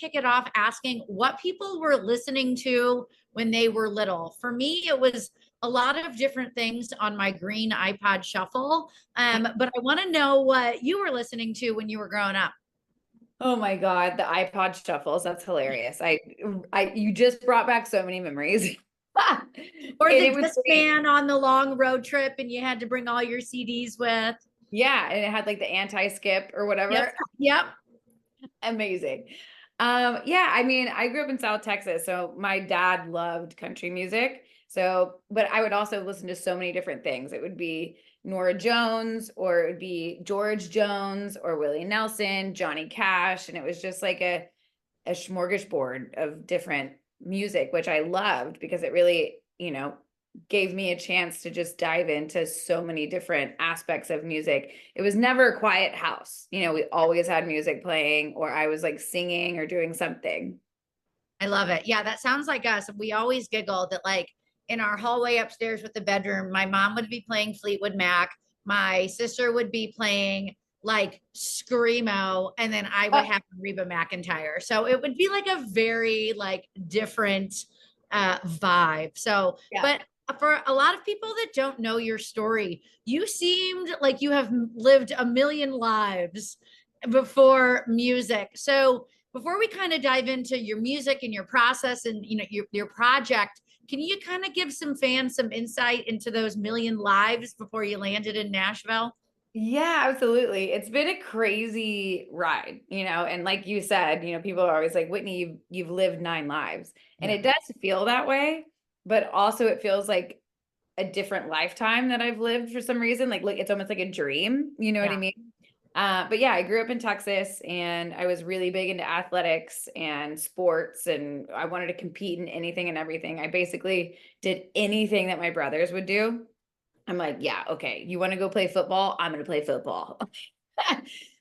kick it off asking what people were listening to when they were little. For me, it was a lot of different things on my green iPod shuffle. But I want to know what you were listening to when you were growing up. Oh my God, the iPod shuffles. That's hilarious. You just brought back so many memories. Or And the it was great. Discman on the long road trip and you had to bring all your CDs with. Yeah. And it had like the anti-skip or Yep. whatever. Yep. Amazing. Yeah, I mean, I grew up in South Texas, so my dad loved country music. So, but I would also listen to so many different things. It would be Nora Jones, or it would be George Jones, or Willie Nelson, Johnny Cash, and it was just like a smorgasbord of different music, which I loved because it really, gave me a chance to just dive into so many different aspects of music. It was never a quiet house. We always had music playing, or I was like singing or doing something. I love it. Yeah, that sounds like us. We always giggle that, like, in our hallway upstairs with the bedroom, my mom would be playing Fleetwood Mac, my sister would be playing like screamo, and then I would Oh, have Reba McEntire. So it would be like a very like different vibe. So, yeah. but for a lot of people that don't know your story, you seemed like you have lived a million lives before music. So before we kind of dive into your music and your process and your project, can you kind of give some fans some insight into those million lives before you landed in Nashville? Yeah, absolutely. It's been a crazy ride, and like you said, people are always like, Whitney, you've lived 9 lives. And Yeah. it does feel that way, but also it feels like a different lifetime that I've lived for some reason. Like it's almost like a dream, you know what I Yeah. mean? But yeah, I grew up in Texas and I was really big into athletics and sports, and I wanted to compete in anything and everything. I basically did anything that my brothers would do. I'm like, yeah, okay, you want to go play football? I'm going to play football.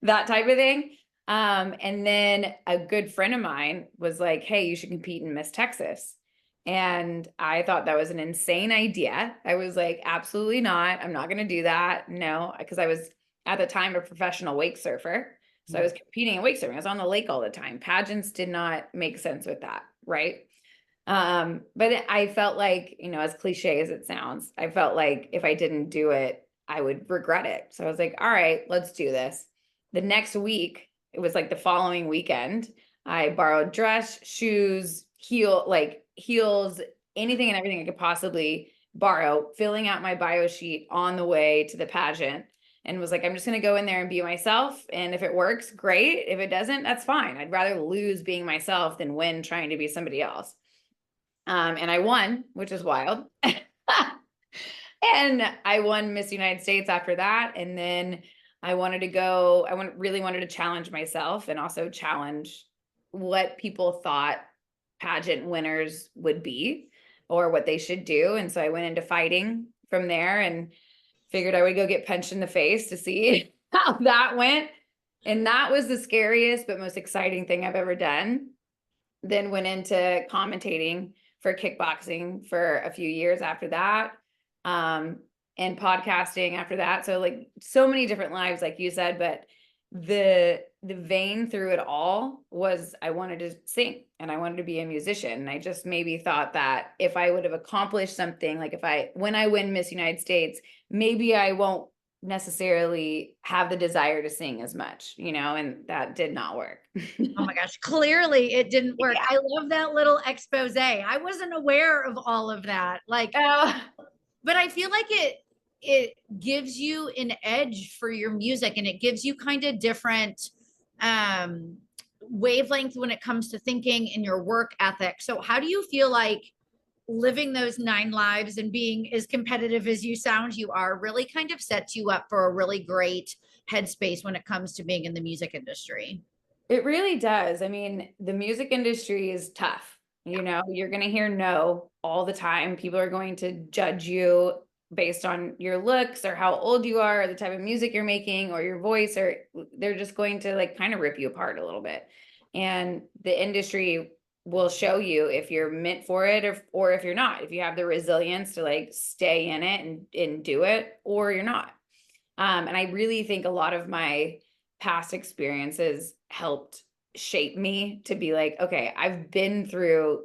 That type of thing. And then a good friend of mine was like, hey, you should compete in Miss Texas. And I thought that was an insane idea. I was like, absolutely not. I'm not going to do that. No, because I was at the time a professional wake surfer. So I was competing in wake surfing. I was on the lake all the time. Pageants did not make sense with that, right? But I felt like, as cliche as it sounds, I felt like if I didn't do it, I would regret it. So I was like, all right, let's do this. The next week, it was like the following weekend, I borrowed dress, shoes, heels, anything and everything I could possibly borrow, filling out my bio sheet on the way to the pageant, and was like, I'm just going to go in there and be myself. And if it works, great. If it doesn't, that's fine. I'd rather lose being myself than win trying to be somebody else. And I won, which is wild. And I won Miss United States after that. And then really wanted to challenge myself and also challenge what people thought pageant winners would be or what they should do. And so I went into fighting from there and figured I would go get punched in the face to see how that went. And that was the scariest but most exciting thing I've ever done. Then went into commentating for kickboxing for a few years after that, and podcasting after that. So like so many different lives, like you said, but the vein through it all was I wanted to sing and I wanted to be a musician. And I just maybe thought that if I would have accomplished something, like when I win Miss United States, maybe I won't necessarily have the desire to sing as much, and that did not work. Oh my gosh, clearly it didn't work. Yeah. I love that little expose. I wasn't aware of all of that. Like, Uh, but I feel like it gives you an edge for your music, and it gives you kind of different um wavelength when it comes to thinking and your work ethic. So how do you feel like living those 9 lives and being as competitive as you sound you are really kind of sets you up for a really great headspace when it comes to being in the music industry? It really does. I mean, the music industry is tough. You're going to hear no all the time. People are going to judge you based on your looks or how old you are or the type of music you're making or your voice, or they're just going to like kind of rip you apart a little bit. And the industry will show you if you're meant for it or if you're not, if you have the resilience to like stay in it and do it, or you're not. And I really think a lot of my past experiences helped shape me to be like, okay, I've been through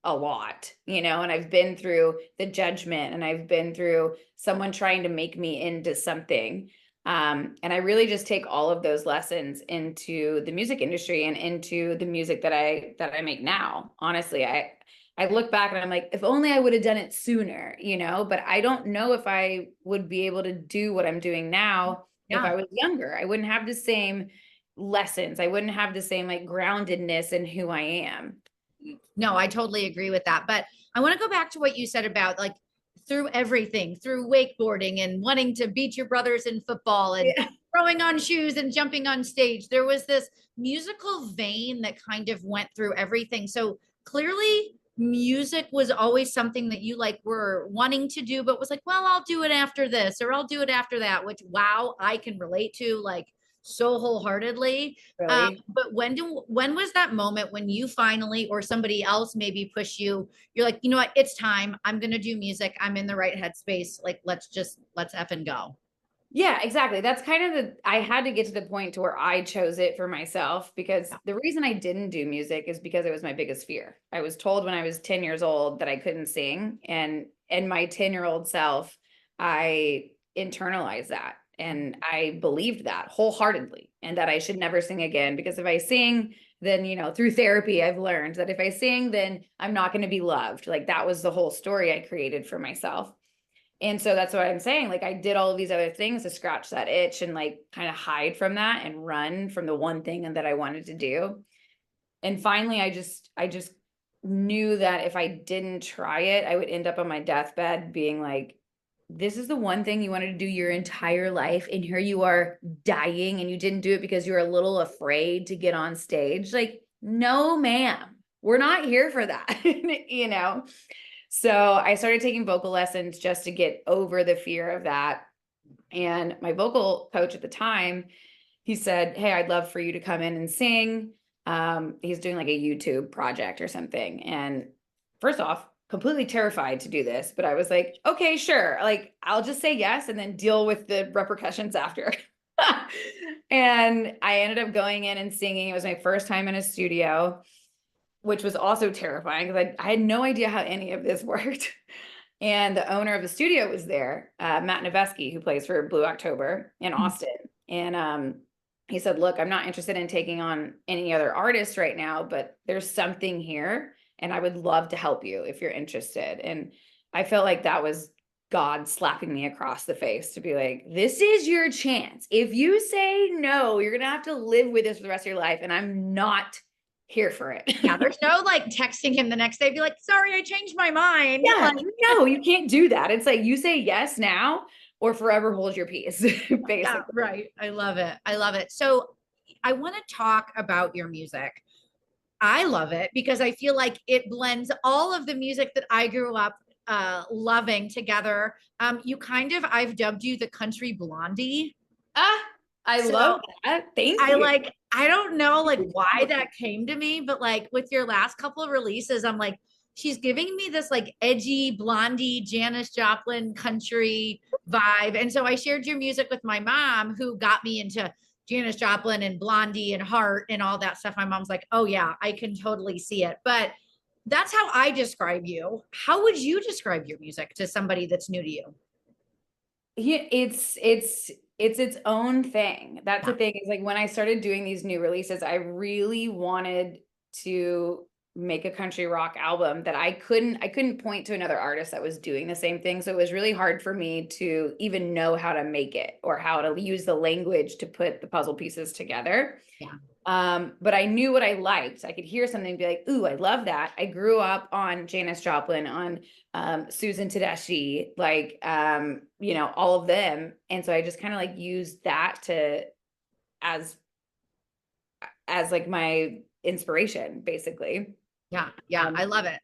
a lot, and I've been through the judgment, and I've been through someone trying to make me into something. And I really just take all of those lessons into the music industry and into the music that I make now. Honestly, I look back and I'm like, if only I would have done it sooner, but I don't know if I would be able to do what I'm doing now if Yeah. I was younger. I wouldn't have the same lessons. I wouldn't have the same like groundedness in who I am. No, I totally agree with that. But I want to go back to what you said about like through everything, through wakeboarding and wanting to beat your brothers in football and Yeah. throwing on shoes and jumping on stage. There was this musical vein that kind of went through everything. So clearly, music was always something that you like were wanting to do, but was like, well, I'll do it after this or I'll do it after that, which wow, I can relate to like so wholeheartedly. Really? But when was that moment when you finally or somebody else maybe push you? You're like, you know what? It's time. I'm gonna do music. I'm in the right headspace. Like, let's F and go. Yeah, exactly. That's kind of I had to get to the point to where I chose it for myself, because Yeah. the reason I didn't do music is because it was my biggest fear. I was told when I was 10 years old that I couldn't sing, and my 10-year-old self, I internalized that and I believed that wholeheartedly, and that I should never sing again, because if I sing, then through therapy I've learned that if I sing, then I'm not going to be loved. Like that was the whole story I created for myself. And so that's what I'm saying. Like I did all of these other things to scratch that itch and like kind of hide from that and run from the one thing that I wanted to do. And finally I just knew that if I didn't try it, I would end up on my deathbed being like, this is the one thing you wanted to do your entire life, and here you are dying, and you didn't do it because you were a little afraid to get on stage. Like, no, ma'am, we're not here for that. So I started taking vocal lessons just to get over the fear of that. And my vocal coach at the time, he said, hey, I'd love for you to come in and sing. He's doing like a YouTube project or something. And first off, completely terrified to do this, but I was like, okay, sure. Like, I'll just say yes and then deal with the repercussions after. And I ended up going in and singing. It was my first time in a studio, which was also terrifying because I had no idea how any of this worked. And the owner of the studio was there, Matt Noveski, who plays for Blue October in Austin. And he said, look, I'm not interested in taking on any other artists right now, but there's something here and I would love to help you if you're interested. And I felt like that was God slapping me across the face to be like, this is your chance. If you say no, you're going to have to live with this for the rest of your life. And I'm not here for it. Yeah, there's no like texting him the next day, be like, sorry, I changed my mind. Yeah, Like, no, you can't do that. It's like you say yes now or forever hold your peace, yeah, basically. right. I love it. I love it. So I want to talk about your music. I love it because I feel like it blends all of the music that I grew up loving together. I've dubbed you the country blondie. Ah, I love So that. Thank you. I don't know like why that came to me, but like with your last couple of releases, I'm like, she's giving me this like edgy blondie Janis Joplin country vibe. And so I shared your music with my mom, who got me into Janis Joplin and Blondie and Heart and all that stuff. My mom's like, oh yeah, I can totally see it. But that's how I describe you. How would you describe your music to somebody that's new to you? Yeah, it's its own thing. That's the Yeah. thing, is like when I started doing these new releases, I really wanted to make a country rock album that I couldn't point to another artist that was doing the same thing. So it was really hard for me to even know how to make it or how to use the language to put the puzzle pieces together. Yeah. But I knew what I liked. I could hear something and be like, ooh, I love that. I grew up on Janis Joplin, on Susan Tedeschi, like all of them. And so I just kind of like used that to as as like my inspiration, basically. Yeah. Yeah. Um, I love it.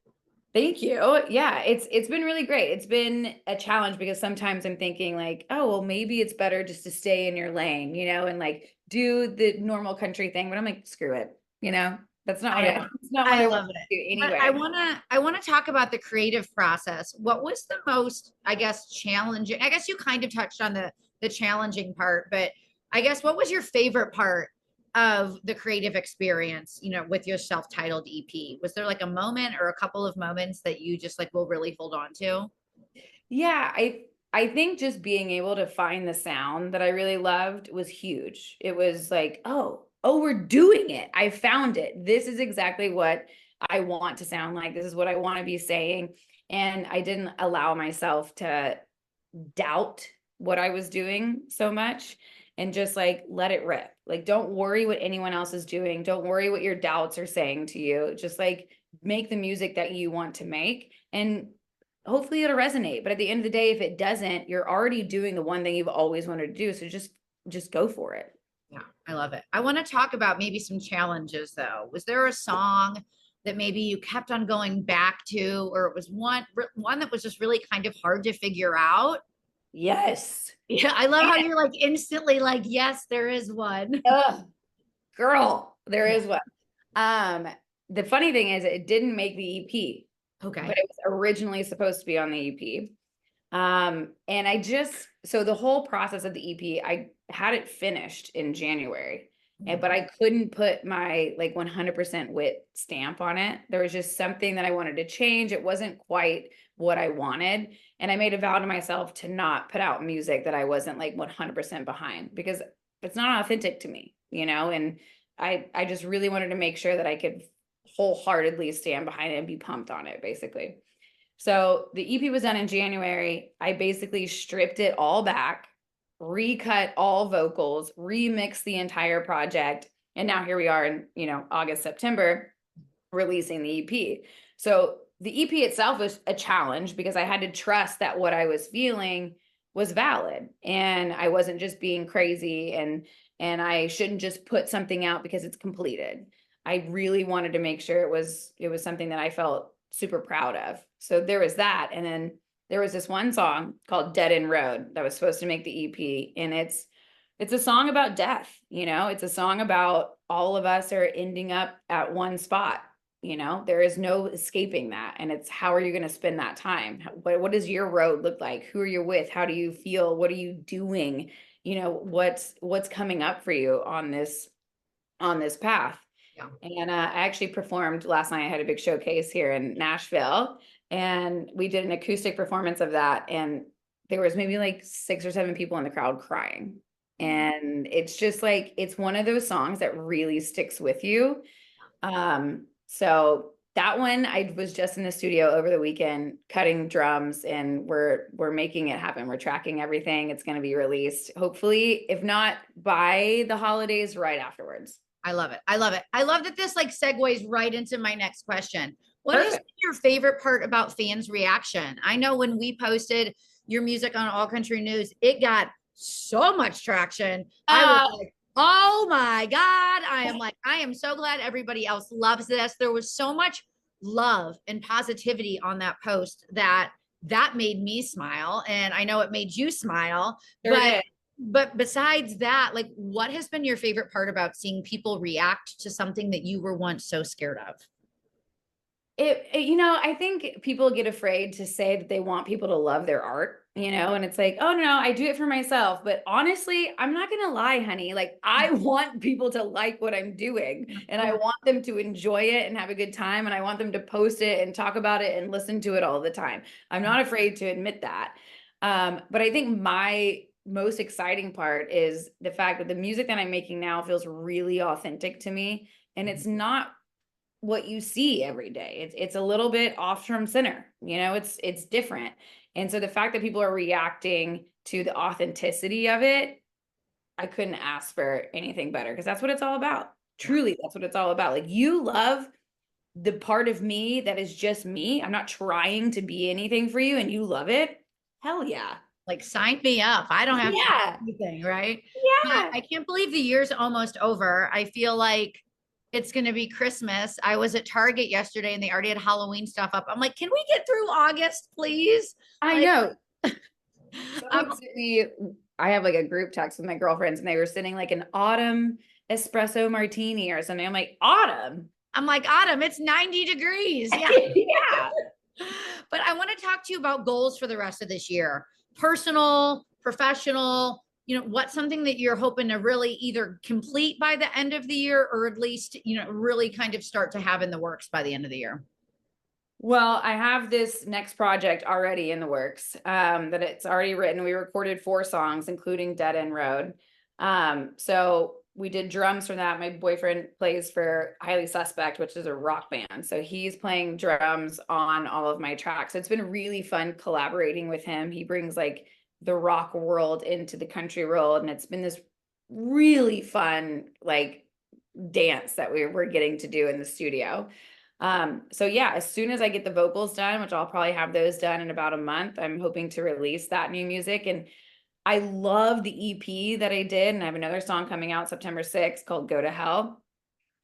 Thank you. Yeah, it's been really great. It's been a challenge because sometimes I'm thinking like, oh, well, maybe it's better just to stay in your lane, and like do the normal country thing. But I'm like, screw it. That's not what I I know. it's not what I I want love to it. do But I anyway. wanna I wanna talk about the creative process. What was the most, I guess, challenging? I guess you kind of touched on the challenging part, but I guess what was your favorite part of the creative experience, you know, with your self-titled EP? Was there like a moment or a couple of moments that you just like will really hold on to? Yeah, I think just being able to find the sound that I really loved was huge. It was like, oh, we're doing it. I found it. This is exactly what I want to sound like. This is what I want to be saying. And I didn't allow myself to doubt what I was doing so much and just like let it rip. Like, don't worry what anyone else is doing. Don't worry what your doubts are saying to you. Just like make the music that you want to make. And hopefully it'll resonate. But at the end of the day, if it doesn't, you're already doing the one thing you've always wanted to do. So just go for it. Yeah, I love it. I want to talk about maybe some challenges though. Was there a song that maybe you kept on going back to, or it was one that was just really kind of hard to figure out? Yes. Yeah, I love how you're like instantly like, yes, there is one. Ugh, girl, there Yeah. is one. Um, the funny thing is it didn't make the EP, but Okay. it was originally supposed to be on the EP. And so the whole process of the EP, I had it finished in January, but I couldn't put my like 100% WHIT stamp on it. There was just something that I wanted to change. It wasn't quite what I wanted. And I made a vow to myself to not put out music that I wasn't like 100% behind because it's not authentic to me, you know? And I just really wanted to make sure that I could wholeheartedly stand behind it and be pumped on it, basically. So the EP was done in January. I basically stripped it all back, recut all vocals, remixed the entire project. And now here we are in, August, September, releasing the EP. So the EP itself was a challenge because I had to trust that what I was feeling was valid and I wasn't just being crazy and I shouldn't just put something out because it's completed. I really wanted to make sure it was something that I felt super proud of. So there was that. And then there was this one song called Dead End Road that was supposed to make the EP. And it's a song about death, it's a song about all of us are ending up at one spot. There is no escaping that. And it's how are you going to spend that time? What does your road look like? Who are you with? How do you feel? What are you doing? What's coming up for you on this path? Yeah. And I actually performed last night. I had a big showcase here in Nashville, and we did an acoustic performance of that. And there was maybe like 6 or 7 people in the crowd crying. And it's just like, it's one of those songs that really sticks with you. So that one, I was just in the studio over the weekend cutting drums, and we're making it happen. We're tracking everything. It's going to be released, hopefully, if not by the holidays, right afterwards. I love it. I love it. I love that this like segues right into my next question. What has Perfect. been your favorite part about fans' reaction? I know when we posted your music on All Country News, it got so much traction. I was like, oh my God. I am so glad everybody else loves this. There was so much love and positivity on that post that made me smile. And I know it made you smile, Sure but did. but besides that, like what has been your favorite part about seeing people react to something that you were once so scared of? I think people get afraid to say that they want people to love their art, and it's like, oh no, I do it for myself. But honestly, I'm not gonna lie, honey. Like, I want people to like what I'm doing, and I want them to enjoy it and have a good time, and I want them to post it and talk about it and listen to it all the time. I'm not afraid to admit that. But I think my most exciting part is the fact that the music that I'm making now feels really authentic to me, and it's not what you see every day. It's a little bit off from center, it's different. And so the fact that people are reacting to the authenticity of it, I couldn't ask for anything better because that's what it's all about. Truly, that's what it's all about. Like, you love the part of me that is just me. I'm not trying to be anything for you and you love it. Hell yeah. Like sign me up. I don't have to do Yeah. anything, right? But Yeah. I can't believe the year's almost over. I feel like it's going to be Christmas. I was at Target yesterday and they already had Halloween stuff up. I'm like, can we get through August, please? I Like, know. I'm, Someone sent me, I have like a group text with my girlfriends and they were sending like an autumn espresso martini or something. I'm like, autumn? I'm like, Autumn, it's 90 degrees. Yeah. Yeah. But I want to talk to you about goals for the rest of this year. Personal, professional, what's something that you're hoping to really either complete by the end of the year, or at least, really kind of start to have in the works by the end of the year? Well, I have this next project already in the works, that it's already written. We recorded 4 songs, including Dead End Road. So we did drums for that. My boyfriend plays for Highly Suspect, which is a rock band. So he's playing drums on all of my tracks. So it's been really fun collaborating with him. He brings like the rock world into the country world, and it's been this really fun like dance that we're getting to do in the studio. So yeah, as soon as I get the vocals done, which I'll probably have those done in about a month, I'm hoping to release that new music. And I love the EP that I did, and I have another song coming out September 6th called Go to Hell.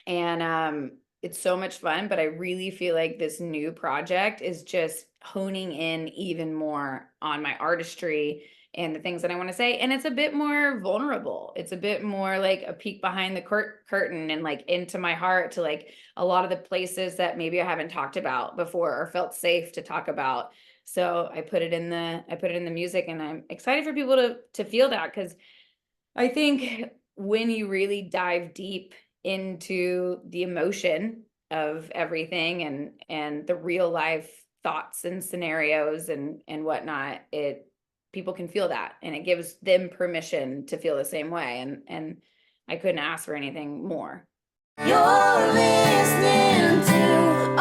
And it's so much fun, but I really feel like this new project is just honing in even more on my artistry and the things that I want to say. And it's a bit more vulnerable. It's a bit more like a peek behind the curtain and like into my heart, to like a lot of the places that maybe I haven't talked about before or felt safe to talk about. So I put it in the music, and I'm excited for people to feel that, because I think when you really dive deep into the emotion of everything, and the real life thoughts and scenarios and whatnot, people can feel that, and it gives them permission to feel the same way, and I couldn't ask for anything more. You're listening to